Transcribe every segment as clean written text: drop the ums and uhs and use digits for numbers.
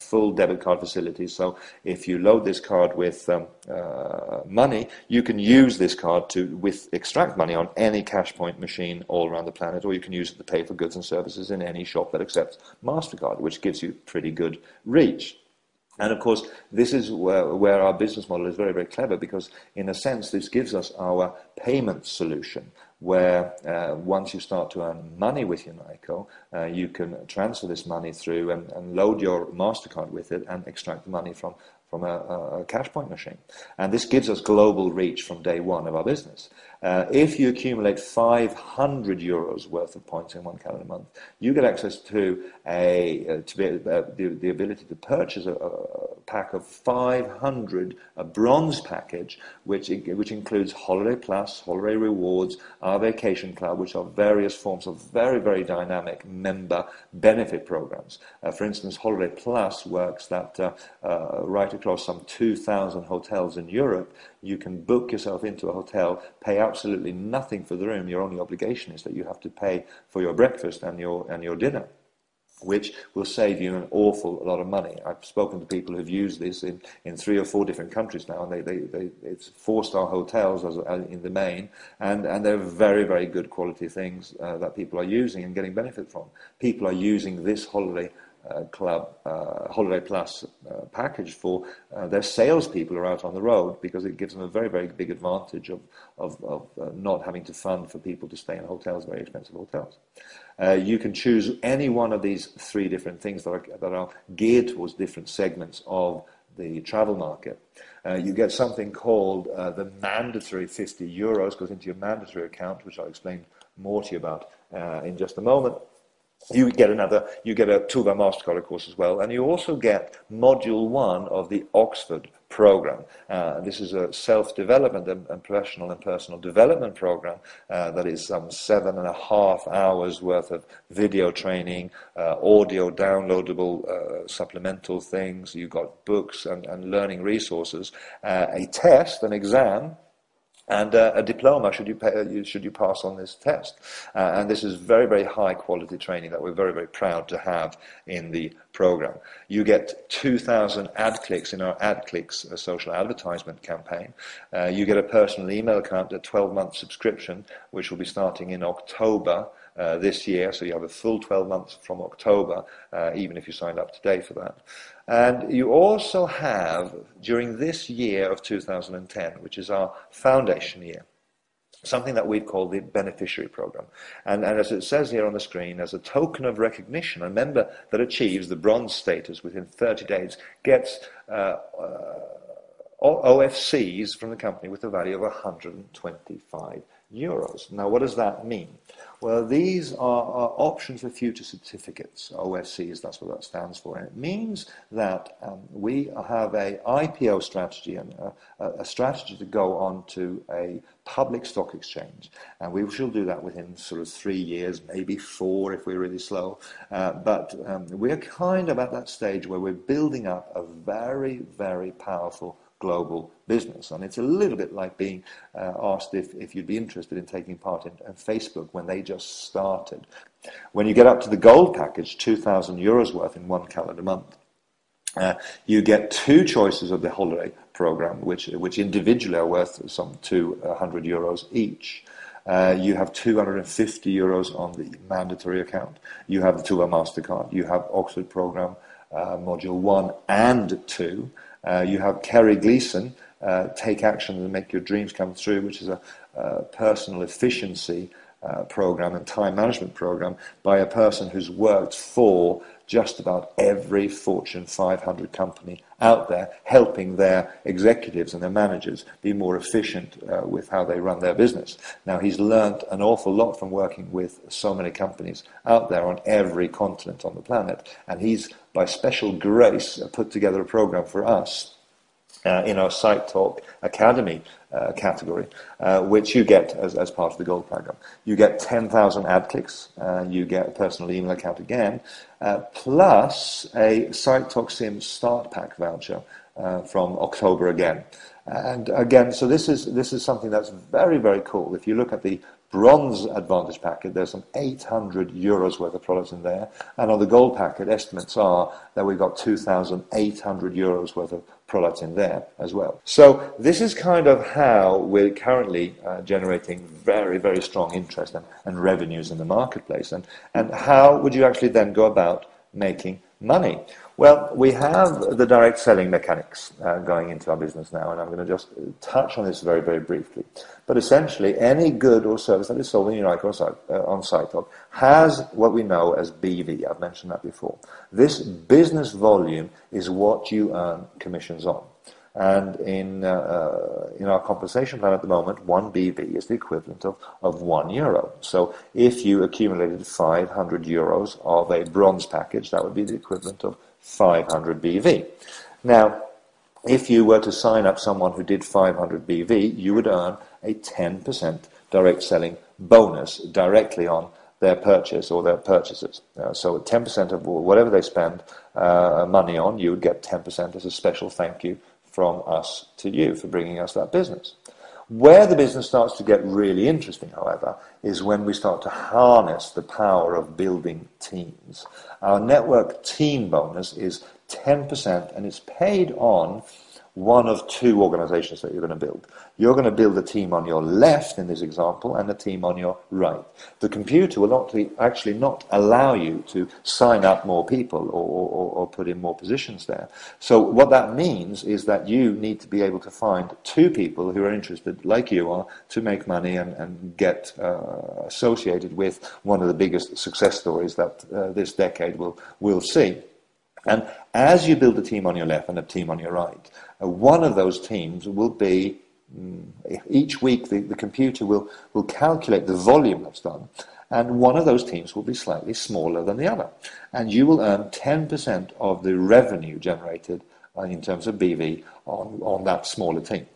full debit card facilities. So if you load this card with money, you can use this card to extract money on any cash point machine all around the planet, or you can use it to pay for goods and services in any shop that accepts MasterCard, which gives you pretty good reach. And of course, this is where our business model is very, very clever, because in a sense, this gives us our payment solution, where once you start to earn money with Unico, you can transfer this money through and load your MasterCard with it and extract the money from a cash point machine. And this gives us global reach from day one of our business. If you accumulate 500 euros worth of points in one calendar month, you get access to the ability to purchase a pack of 500, a bronze package, which includes Holiday Plus, Holiday Rewards, our Vacation Club, which are various forms of very, very dynamic member benefit programs. For instance, Holiday Plus works that right across some 2,000 hotels in Europe, you can book yourself into a hotel, pay absolutely nothing for the room. Your only obligation is that you have to pay for your breakfast and your dinner, which will save you an awful lot of money. I've spoken to people who've used this in 3 or 4 different countries now, and it's 4-star hotels in the main, and they're very, very good quality things that people are using and getting benefit from. People are using this Holiday Plus package for their salespeople who are out on the road, because it gives them a very, very big advantage of not having to fund for people to stay in hotels, very expensive hotels. You can choose any one of these 3 different things that are geared towards different segments of the travel market. You get something called the mandatory 50 euros goes into your mandatory account, which I'll explain more to you about in just a moment. You get a 2 of our MasterCard, of course, as well, and you also get Module 1 of the Oxford program. This is a self-development and professional and personal development program that is some 7.5 hours worth of video training, audio downloadable supplemental things. You've got books and learning resources, a test, an exam, and a diploma should you pass on this test. And this is very, very high quality training that we're very, very proud to have in the program. You get 2,000 ad clicks in our ad clicks social advertisement campaign. You get a personal email account, a 12-month subscription, which will be starting in October this year, so you have a full 12 months from October, even if you signed up today for that. And you also have, during this year of 2010, which is our foundation year, something that we've called the beneficiary program. And as it says here on the screen, as a token of recognition, a member that achieves the bronze status within 30 days gets OFCs from the company with a value of 125 euros. Now, what does that mean? Well, these are options for future certificates, OFCs, that's what that stands for. And it means that we have a IPO strategy and a strategy to go on to a public stock exchange. And we shall do that within sort of 3 years, maybe 4 if we're really slow. But we're kind of at that stage where we're building up a very, very powerful global business. And it's a little bit like being asked if you'd be interested in taking part in Facebook when they just started. When you get up to the gold package, 2,000 euros worth in one calendar month, you get 2 choices of the holiday program, which individually are worth some 200 euros each. You have 250 euros on the mandatory account. You have the 2 MasterCard. You have Oxford program, module 1 and 2. You have Kerry Gleason, Take Action and Make Your Dreams Come True, which is a personal efficiency program and time management program by a person who's worked for just about every Fortune 500 company out there, helping their executives and their managers be more efficient with how they run their business. Now, he's learned an awful lot from working with so many companies out there on every continent on the planet, and he's, by special grace, put together a program for us in our SiteTalk Academy category, which you get as part of the gold program. You get 10,000 ad clicks, you get a personal email account again, plus a SiteTalk Sim Start Pack voucher from October again. And again, so this is something that's very, very cool. If you look at the bronze advantage packet, there's some 800 euros worth of products in there. And on the gold packet, estimates are that we've got 2,800 euros worth of products in there as well. So this is kind of how we're currently generating very, very strong interest and revenues in the marketplace. And how would you actually then go about making money? Well, we have the direct selling mechanics going into our business now, and I'm going to just touch on this very, very briefly. But essentially, any good or service that is sold in Unico on SiteTalk has what we know as BV. I've mentioned that before. This business volume is what you earn commissions on. And in our compensation plan at the moment, 1 BV is the equivalent of €1. So if you accumulated 500 euros of a bronze package, that would be the equivalent of 500 BV. Now, if you were to sign up someone who did 500 BV, you would earn a 10% direct selling bonus directly on their purchase or their purchases. So 10% of whatever they spend money on, you would get 10% as a special thank you from us to you for bringing us that business. Where the business starts to get really interesting, however, is when we start to harness the power of building teams. Our network team bonus is 10%, and it's paid on one of two organizations that you're going to build. You're going to build a team on your left in this example and a team on your right. The computer will actually not allow you to sign up more people or put in more positions there. So what that means is that you need to be able to find two people who are interested, like you are, to make money and get associated with one of the biggest success stories that this decade will see. And as you build a team on your left and a team on your right, one of those teams will be, each week the computer will calculate the volume that's done, and one of those teams will be slightly smaller than the other. And you will earn 10% of the revenue generated in terms of BV on that smaller team.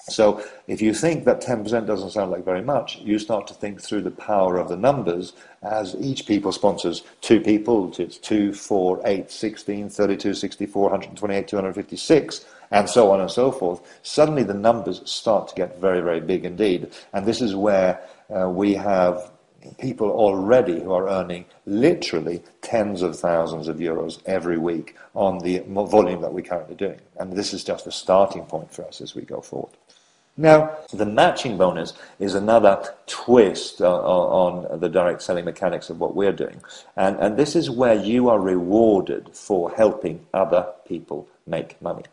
So if you think that 10% doesn't sound like very much, you start to think through the power of the numbers as each people sponsors two people. It's 2, 4, 8, 16, 32, 64, 128, 256, and so on and so forth. Suddenly the numbers start to get very, very big indeed. And this is where we have people already who are earning literally tens of thousands of euros every week on the volume that we're currently doing. And this is just a starting point for us as we go forward. Now, the matching bonus is another twist on the direct selling mechanics of what we're doing. And this is where you are rewarded for helping other people make money.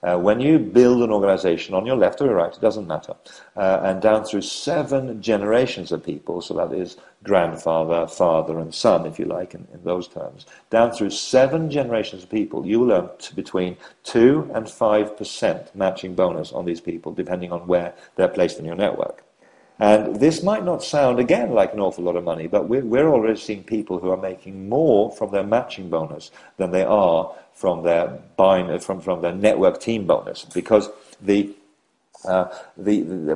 When you build an organization on your left or your right, it doesn't matter, and down through 7 generations of people, so that is grandfather, father and son, if you like, in those terms, down through 7 generations of people, you will earn between 2 and 5% matching bonus on these people, depending on where they're placed in your network. And this might not sound, again, like an awful lot of money, but we're already seeing people who are making more from their matching bonus than they are from their from their network team bonus, because the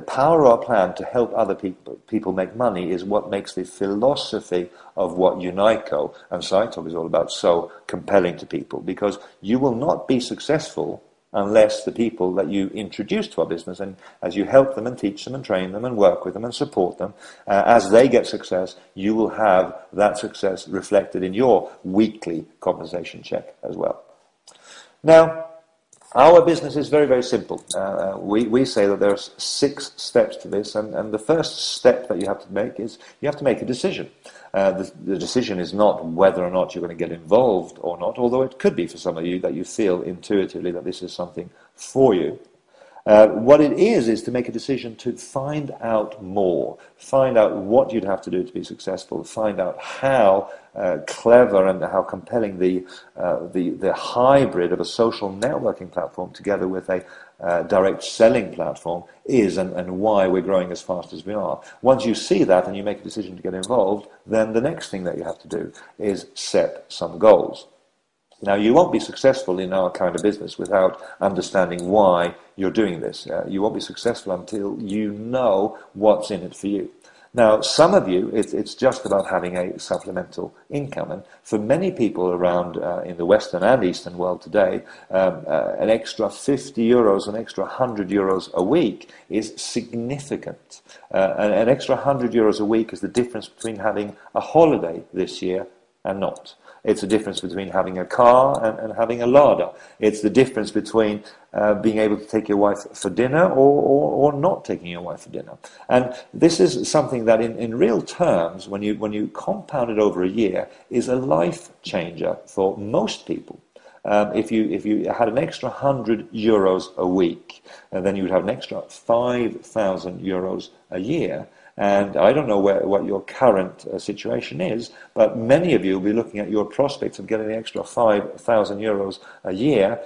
power of our plan to help other people make money is what makes the philosophy of what Unico and SiteTalk is all about so compelling to people, because you will not be successful unless the people that you introduce to our business, and as you help them and teach them and train them and work with them and support them, as they get success, you will have that success reflected in your weekly compensation check as well. Now, our business is very, very simple. We say that there's 6 steps to this, and the first step that you have to make is you have to make a decision. The decision is not whether or not you're going to get involved or not, although it could be for some of you that you feel intuitively that this is something for you. What it is to make a decision to find out more, find out what you'd have to do to be successful, find out how clever and how compelling the hybrid of a social networking platform together with a direct selling platform is, and why we're growing as fast as we are. Once you see that and you make a decision to get involved, then the next thing that you have to do is set some goals. Now, you won't be successful in our kind of business without understanding why you're doing this. You won't be successful until you know what's in it for you. Now, some of you, it's just about having a supplemental income. And for many people around in the Western and Eastern world today, an extra 50 euros, an extra 100 euros a week is significant. An extra 100 euros a week is the difference between having a holiday this year and not. It's the difference between having a car and having a larder. It's the difference between being able to take your wife for dinner or not taking your wife for dinner. And this is something that in real terms, when you compound it over a year, is a life changer for most people. If you had an extra 100 euros a week, then you would have an extra 5,000 euros a year. And I don't know what your current situation is, but many of you will be looking at your prospects of getting an extra 5,000 euros a year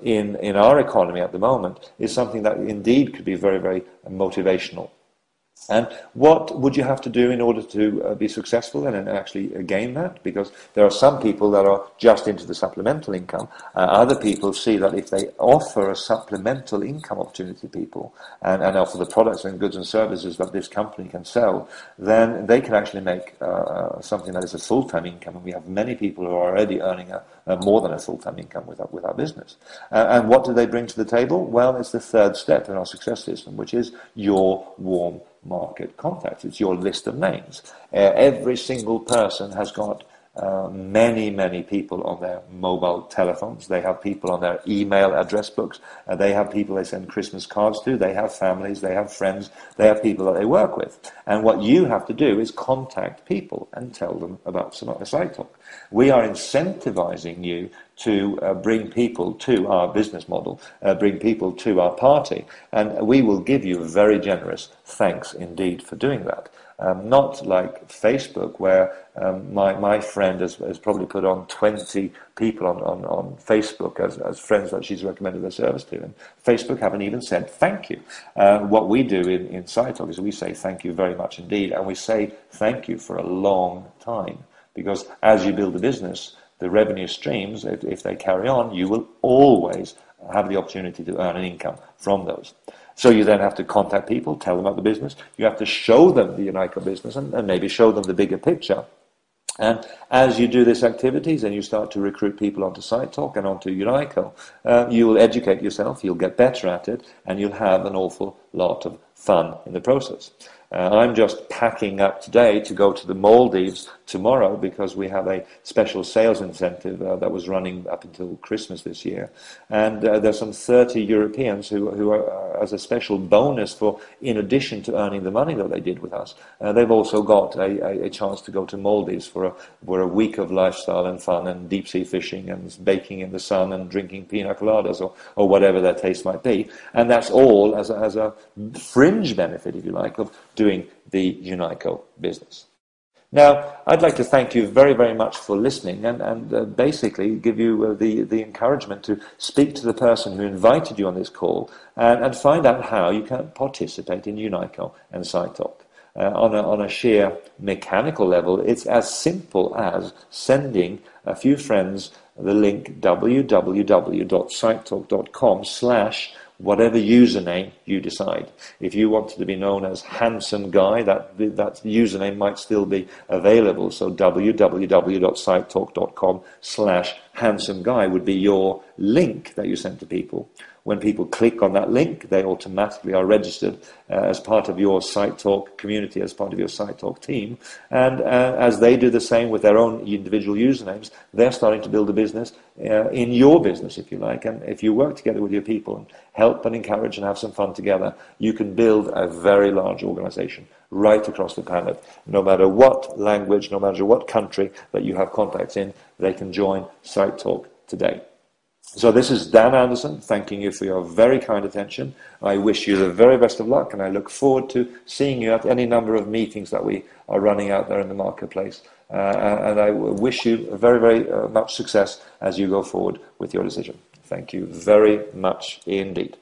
in our economy at the moment is something that indeed could be very, very motivational. And what would you have to do in order to be successful and actually gain that? Because there are some people that are just into the supplemental income. Other people see that if they offer a supplemental income opportunity to people and offer the products and goods and services that this company can sell, then they can actually make something that is a full-time income. And we have many people who are already earning more than a full-time income with our business. And what do they bring to the table? Well, it's the third step in our success system, which is your warm market contacts. It's your list of names. Every single person has got many people on their mobile telephones. They have people on their email address books. They have people they send Christmas cards to. They have families. They have friends. They have people that they work with. And what you have to do is contact people and tell them about SiteTalk. We are incentivizing you to bring people to our business model, bring people to our party, and we will give you a very generous thanks indeed for doing that. Not like Facebook, where my friend has probably put on 20 people on Facebook as friends that she's recommended their service to, and Facebook haven't even said thank you. What we do in SiteTalk is we say thank you very much indeed, and we say thank you for a long time, because as you build a business, the revenue streams, if they carry on, you will always have the opportunity to earn an income from those. So you then have to contact people, tell them about the business. You have to show them the Unico business and maybe show them the bigger picture. And as you do these activities and you start to recruit people onto SiteTalk and onto Unico, you will educate yourself, you'll get better at it, and you'll have an awful lot of fun in the process. I'm just packing up today to go to the Maldives tomorrow because we have a special sales incentive that was running up until Christmas this year. And there's some 30 Europeans who are, as a special bonus for, in addition to earning the money that they did with us, they've also got a chance to go to Maldives for a week of lifestyle and fun and deep sea fishing and baking in the sun and drinking pina coladas or whatever their taste might be. And that's all as a fringe benefit, if you like, of doing the Unico business. Now, I'd like to thank you very, very much for listening and basically give you the encouragement to speak to the person who invited you on this call and find out how you can participate in Unico and SiteTalk. On a sheer mechanical level, it's as simple as sending a few friends the link www.sitetalk.com/whatever username you decide. If you wanted to be known as Handsome Guy, that username might still be available. So www.sitetalk.com/Handsome Guy would be your link that you send to people. When people click on that link, they automatically are registered as part of your SiteTalk community, as part of your SiteTalk team. And as they do the same with their own individual usernames, they're starting to build a business in your business, if you like. And if you work together with your people and help and encourage and have some fun together, you can build a very large organization right across the planet. No matter what language, no matter what country that you have contacts in, they can join SiteTalk today. So this is Dan Anderson, thanking you for your very kind attention. I wish you the very best of luck, and I look forward to seeing you at any number of meetings that we are running out there in the marketplace. And I wish you very, very much success as you go forward with your decision. Thank you very much indeed.